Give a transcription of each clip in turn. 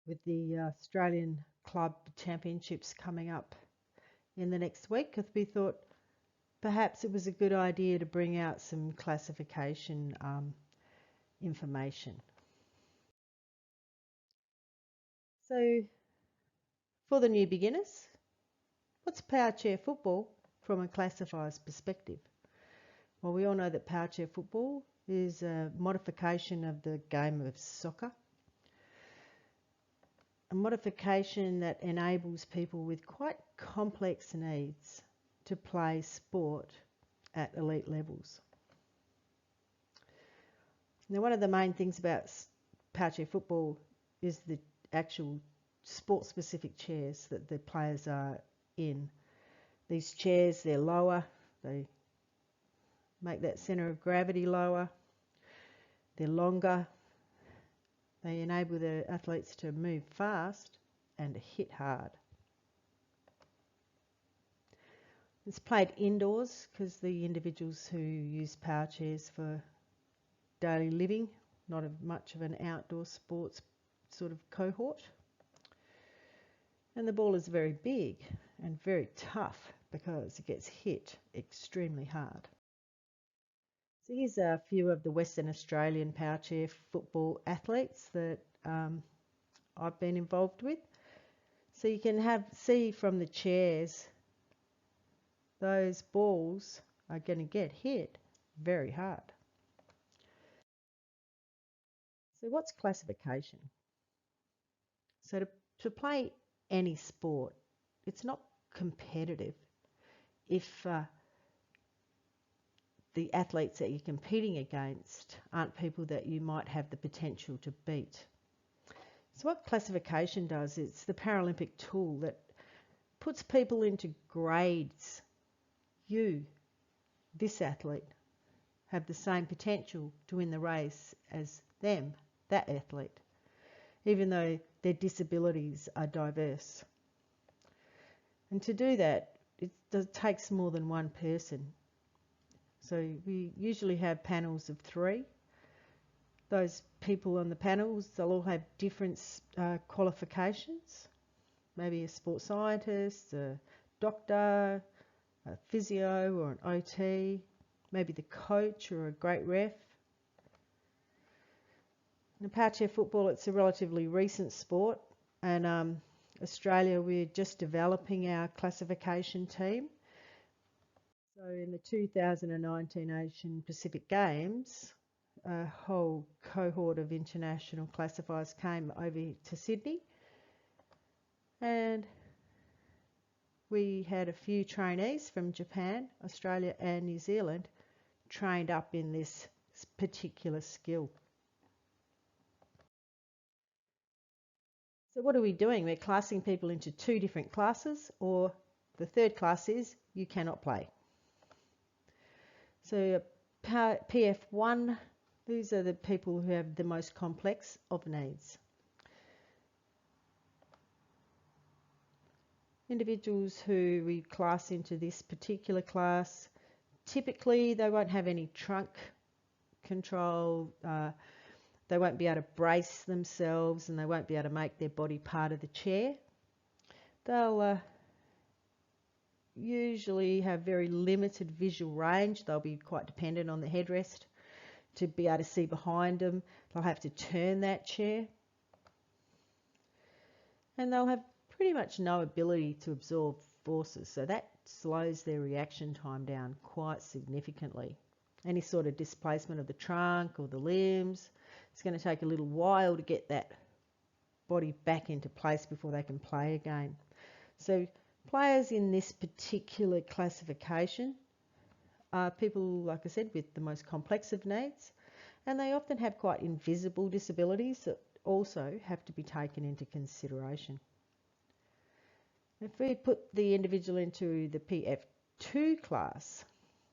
with the Australian Club Championships coming up in the next week, because we thought perhaps it was a good idea to bring out some classification information. So for the new beginners, what's Powerchair Football from a classifier's perspective? Well, we all know that Powerchair Football is a modification of the game of soccer. A modification that enables people with quite complex needs to play sport at elite levels. Now, one of the main things about Powerchair Football is the actual sport-specific chairs that the players are in. These chairs, they're lower, they make that centre of gravity lower, they're longer, they enable the athletes to move fast and hit hard. It's played indoors because the individuals who use power chairs for daily living, not much of an outdoor sports sort of cohort. And the ball is very big and very tough because it gets hit extremely hard. So here's a few of the Western Australian Powerchair Football athletes that I've been involved with. So you can see from the chairs, those balls are going to get hit very hard. So what's classification? So to play any sport, it's not competitive if the athletes that you're competing against aren't people that you might have the potential to beat. So what classification does, it's the Paralympic tool that puts people into grades. You, this athlete, have the same potential to win the race as them, that athlete, even though their disabilities are diverse. And to do that, it takes more than one person. So we usually have panels of 3. Those people on the panels, they'll all have different qualifications. Maybe a sports scientist, a doctor, a physio or an OT, maybe the coach or a great ref. In Powerchair Football, it's a relatively recent sport, and Australia, we're just developing our classification team. So in the 2019 Asian Pacific Games, a whole cohort of international classifiers came over to Sydney, and we had a few trainees from Japan, Australia and New Zealand trained up in this particular skill. So what are we doing? We're classing people into 2 different classes, or the third class is you cannot play. So PF1, these are the people who have the most complex of needs. Individuals who we class into this particular class, typically they won't have any trunk control, they won't be able to brace themselves, and they won't be able to make their body part of the chair. They'll usually have very limited visual range. They'll be quite dependent on the headrest to be able to see behind them. They'll have to turn that chair. And they'll have pretty much no ability to absorb forces, so that slows their reaction time down quite significantly. Any sort of displacement of the trunk or the limbs, it's going to take a little while to get that body back into place before they can play again. So players in this particular classification are people, like I said, with the most complex of needs, and they often have quite invisible disabilities that also have to be taken into consideration. If we put the individual into the PF2 class,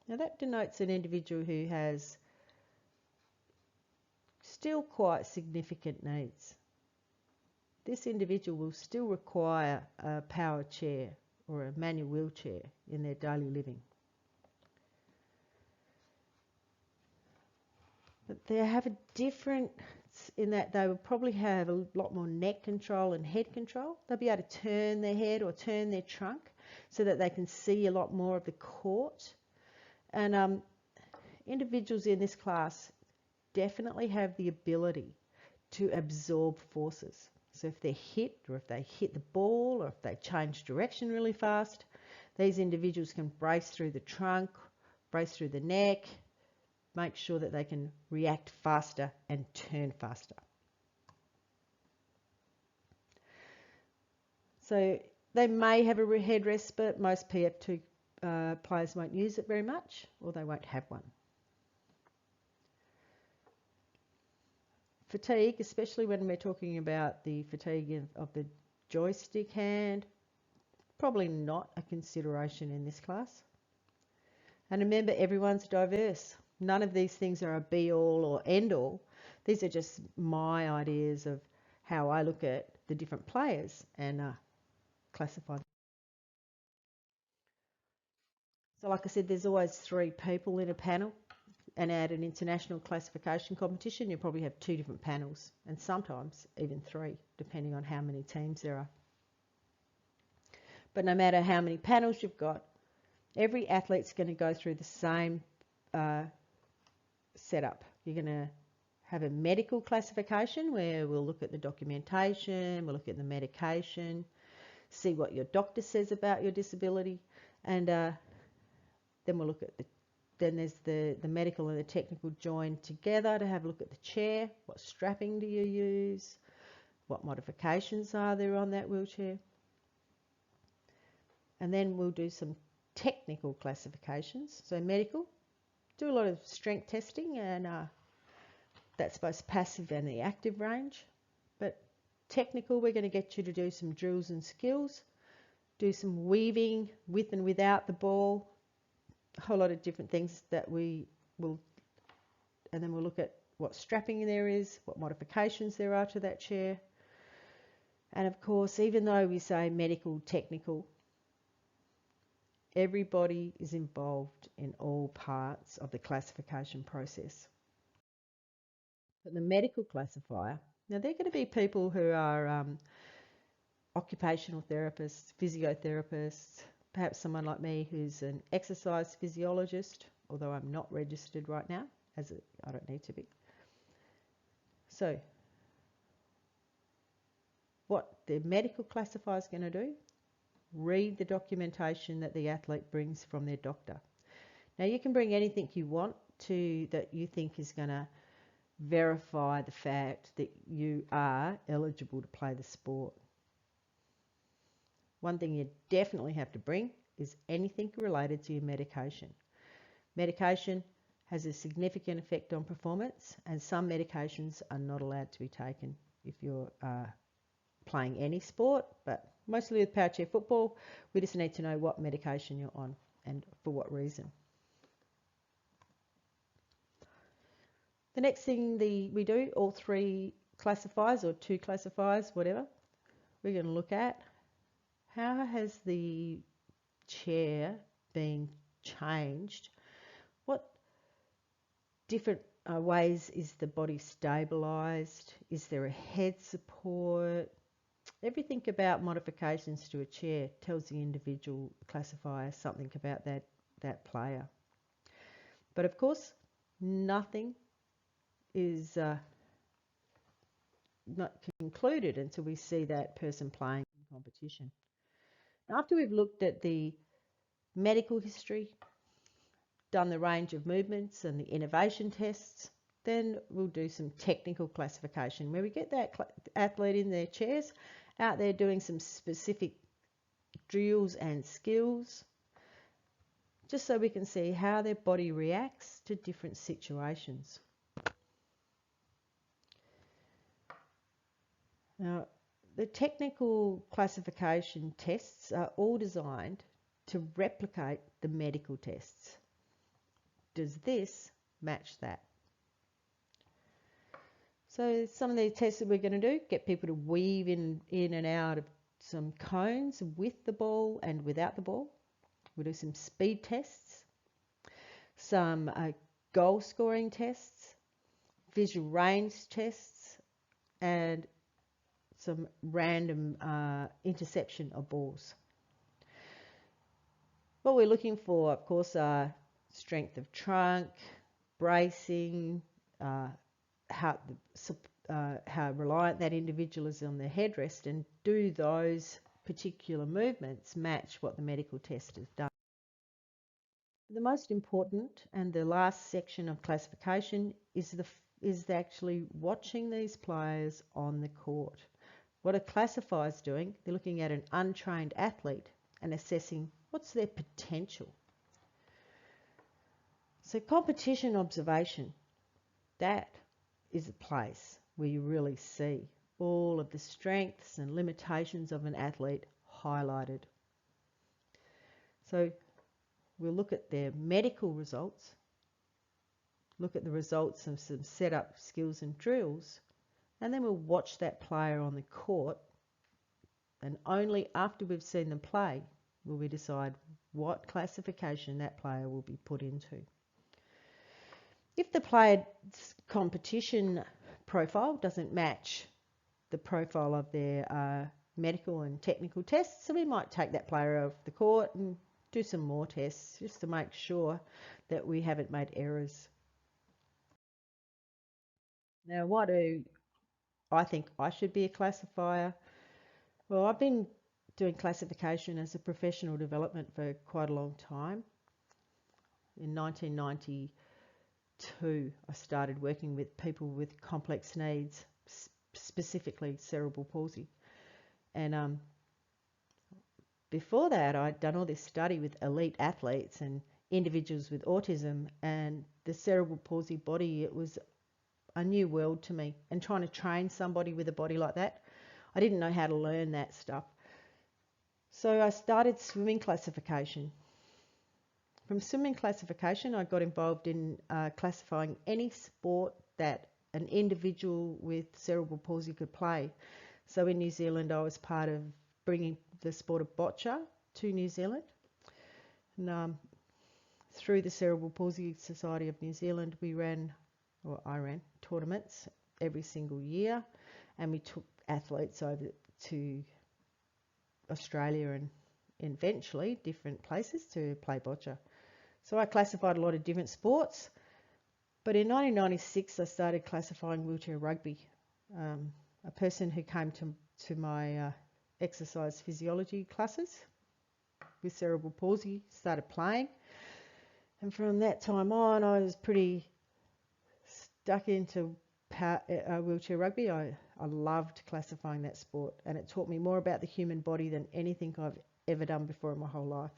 now that denotes an individual who has still quite significant needs. This individual will still require a power chair or a manual wheelchair in their daily living. But they have a different in that they will probably have a lot more neck control and head control. They'll be able to turn their head or turn their trunk so that they can see a lot more of the court. And individuals in this class definitely have the ability to absorb forces. So if they're hit, or if they hit the ball, or if they change direction really fast, these individuals can brace through the trunk, brace through the neck, make sure that they can react faster and turn faster. So they may have a headrest, but most PF2 players won't use it very much, or they won't have one. Fatigue, especially when we're talking about the fatigue of the joystick hand, probably not a consideration in this class. And remember, everyone's diverse. None of these things are a be-all or end-all. These are just my ideas of how I look at the different players and classify them. So like I said, there's always 3 people in a panel, and at an international classification competition you probably have 2 different panels, and sometimes even 3, depending on how many teams there are. But no matter how many panels you've got, every athlete's going to go through the same setup. You're going to have a medical classification where we'll look at the documentation, we'll look at the medication, see what your doctor says about your disability, and then we'll look at then there's the medical and the technical joined together to have a look at the chair. What strapping do you use? What modifications are there on that wheelchair? And then we'll do some technical classifications. So medical, do a lot of strength testing, and that's both passive and the active range. But technical, we're going to get you to do some drills and skills, do some weaving with and without the ball, a whole lot of different things that we will, and then we'll look at what strapping there is, what modifications there are to that chair. And of course, even though we say medical, technical, everybody is involved in all parts of the classification process. But the medical classifier, now they're going to be people who are occupational therapists, physiotherapists, perhaps someone like me who's an exercise physiologist, although I'm not registered right now, I don't need to be. So what the medical classifier is going to do, read the documentation that the athlete brings from their doctor. Now you can bring anything you want to that you think is going to verify the fact that you are eligible to play the sport. One thing you definitely have to bring is anything related to your medication. Medication has a significant effect on performance, and some medications are not allowed to be taken if you're playing any sport, but mostly with Powerchair Football, we just need to know what medication you're on and for what reason. The next thing we do, all 3 classifiers or 2 classifiers, whatever, we're going to look at how has the chair been changed? What different ways is the body stabilised? Is there a head support? Everything about modifications to a chair tells the individual classifier something about that player. But of course, nothing is not concluded until we see that person playing in competition. After we've looked at the medical history, done the range of movements and the innovation tests, then we'll do some technical classification where we get that athlete in their chairs out there doing some specific drills and skills, just so we can see how their body reacts to different situations. Now, the technical classification tests are all designed to replicate the medical tests. Does this match that? So some of the tests that we're going to do, get people to weave in and out of some cones with the ball and without the ball. We'll do some speed tests, some goal scoring tests, visual range tests, and some random interception of balls. What we're looking for, of course, are strength of trunk, bracing, how reliant that individual is on their headrest, and do those particular movements match what the medical test has done. The most important and the last section of classification is actually watching these players on the court. What a classifier is doing, they're looking at an untrained athlete and assessing what's their potential. So competition observation, that is a place where you really see all of the strengths and limitations of an athlete highlighted. So we'll look at their medical results, look at the results of some setup skills and drills, and then we'll watch that player on the court, and only after we've seen them play will we decide what classification that player will be put into. If the player's competition profile doesn't match the profile of their medical and technical tests, so we might take that player off the court and do some more tests just to make sure that we haven't made errors. Now, why do I think I should be a classifier? Well, I've been doing classification as a professional development for quite a long time. In 1992, I started working with people with complex needs, specifically cerebral palsy. And before that, I'd done all this study with elite athletes and individuals with autism, and the cerebral palsy body, it was a new world to me. And trying to train somebody with a body like that, I didn't know how to learn that stuff. So I started swimming classification. From swimming classification, I got involved in classifying any sport that an individual with cerebral palsy could play. So in New Zealand, I was part of bringing the sport of bocce to New Zealand. And through the Cerebral Palsy Society of New Zealand, I ran tournaments every single year, and we took athletes over to Australia and eventually different places to play bocce. So I classified a lot of different sports, but in 1996 I started classifying wheelchair rugby. A person who came to my exercise physiology classes with cerebral palsy started playing, and from that time on I was pretty stuck into wheelchair rugby. I loved classifying that sport, and it taught me more about the human body than anything I've ever done before in my whole life.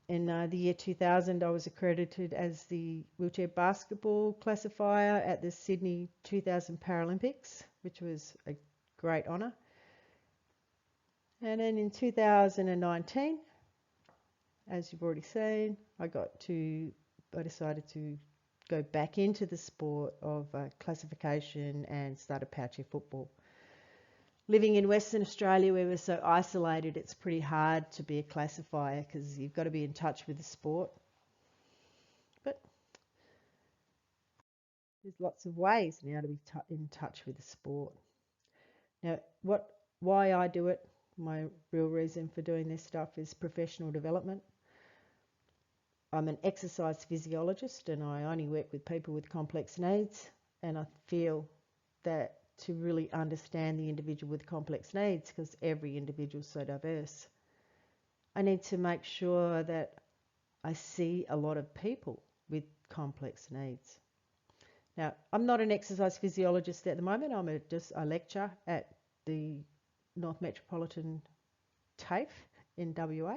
In the year 2000, I was accredited as the wheelchair basketball classifier at the Sydney 2000 Paralympics, which was a great honour. And then in 2019, as you've already seen, I decided to go back into the sport of classification and started Powerchair Football. Living in Western Australia, where we're so isolated, it's pretty hard to be a classifier because you've got to be in touch with the sport. But there's lots of ways now to be in touch with the sport. Now, why I do it, my real reason for doing this stuff is professional development. I'm an exercise physiologist and I only work with people with complex needs, and I feel that to really understand the individual with complex needs, because every individual is so diverse, I need to make sure that I see a lot of people with complex needs. Now, I'm not an exercise physiologist at the moment. I lecture at the North Metropolitan TAFE in WA.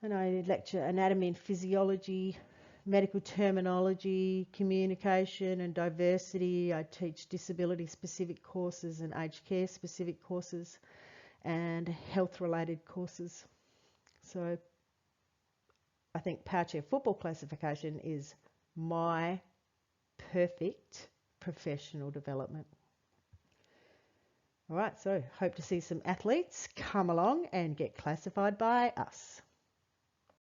And I lecture anatomy and physiology, medical terminology, communication and diversity. I teach disability-specific courses and aged care-specific courses and health-related courses. So I think Powerchair Football classification is my perfect professional development. All right, so hope to see some athletes come along and get classified by us.